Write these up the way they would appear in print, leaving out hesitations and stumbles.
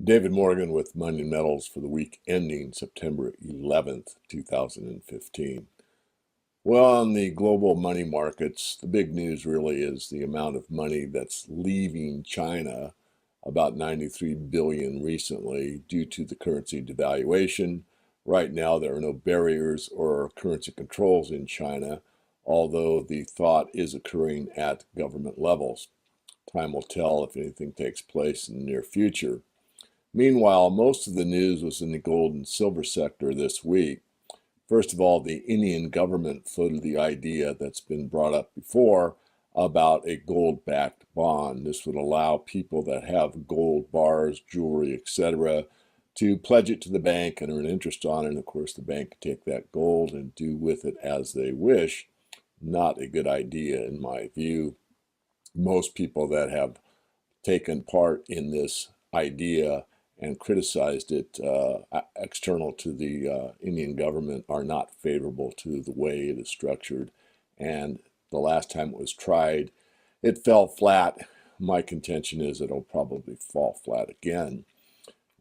David Morgan with Money and Metals for the week ending September 11th, 2015. Well, on the global money markets, the big news really is the amount of money that's leaving China, about 93 billion recently, due to the currency devaluation. Right now, there are no barriers or currency controls in China, although the thought is occurring at government levels. Time will tell if anything takes place in the near future. Meanwhile, most of the news was in the gold and silver sector this week. First of all, the Indian government floated the idea that's been brought up before about a gold-backed bond. This would allow people that have gold bars, jewelry, etc., to pledge it to the bank and earn interest on it. And of course, the bank can take that gold and do with it as they wish. Not a good idea in my view. Most people that have taken part in this idea and criticized it external to the Indian government are not favorable to the way it is structured. And the last time it was tried, it fell flat. My contention is it'll probably fall flat again.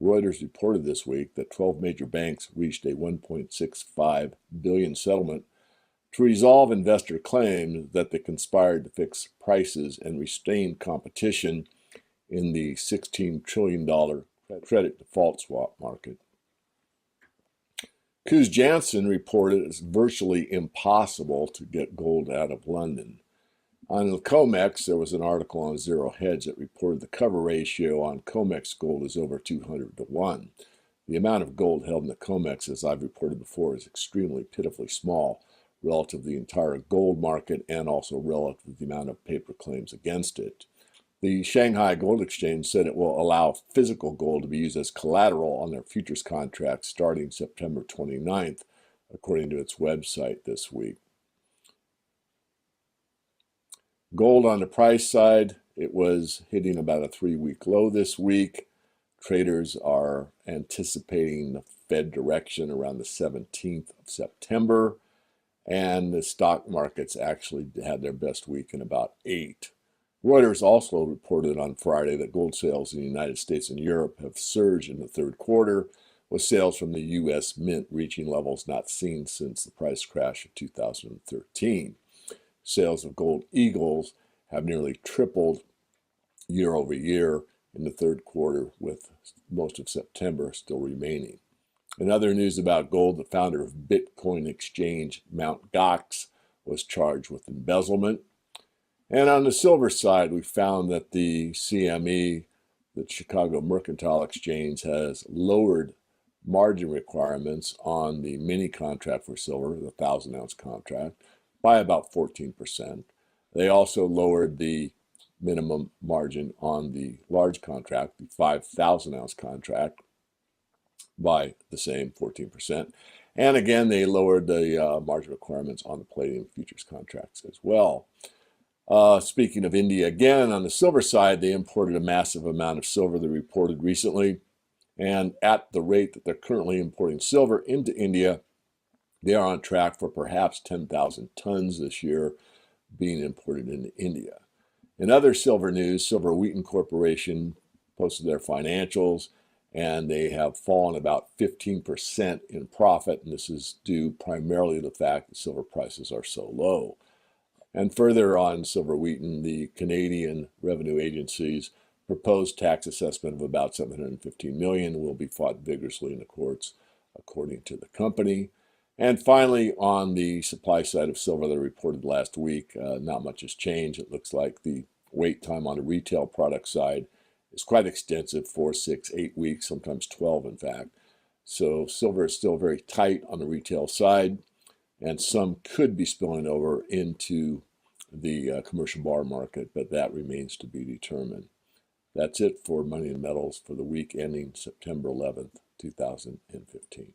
Reuters reported this week that 12 major banks reached a $1.65 billion settlement to resolve investor claims that they conspired to fix prices and restrain competition in the $16 trillion credit default swap market. Coos Janssen reported it's virtually impossible to get gold out of London. On the Comex, there was an article on Zero Hedge that reported the cover ratio on Comex gold is over 200 to 1. The amount of gold held in the Comex, as I've reported before, is extremely pitifully small relative to the entire gold market and also relative to the amount of paper claims against it. The Shanghai Gold Exchange said it will allow physical gold to be used as collateral on their futures contracts starting September 29th, according to its website this week. Gold on the price side, it was hitting about a 3-week low this week. Traders are anticipating the Fed direction around the 17th of September, and the stock markets actually had their best week in about 8. Reuters also reported on Friday that gold sales in the United States and Europe have surged in the third quarter, with sales from the U.S. Mint reaching levels not seen since the price crash of 2013. Sales of gold eagles have nearly tripled year over year in the third quarter, with most of September still remaining. In other news about gold, the founder of Bitcoin exchange Mt. Gox was charged with embezzlement. And on the silver side, we found that the CME, the Chicago Mercantile Exchange, has lowered margin requirements on the mini contract for silver, the 1,000-ounce contract, by about 14%. They also lowered the minimum margin on the large contract, the 5,000-ounce contract, by the same 14%. And again, they lowered the margin requirements on the palladium futures contracts as well. Speaking of India, again, on the silver side, they imported a massive amount of silver, they reported recently. And at the rate that they're currently importing silver into India, they are on track for perhaps 10,000 tons this year being imported into India. In other silver news, Wheaton Corporation posted their financials, and they have fallen about 15% in profit, and this is due primarily to the fact that silver prices are so low. And further on Wheaton, the Canadian Revenue Agency's proposed tax assessment of about $715 million will be fought vigorously in the courts, according to the company. And finally, on the supply side of silver that I reported last week, not much has changed. It looks like the wait time on the retail product side is quite extensive, 4, 6, 8 weeks, sometimes 12 in fact. So silver is still very tight on the retail side, and some could be spilling over into the commercial bar market, but that remains to be determined. That's it for Money and Metals for the week ending September 11th, 2015.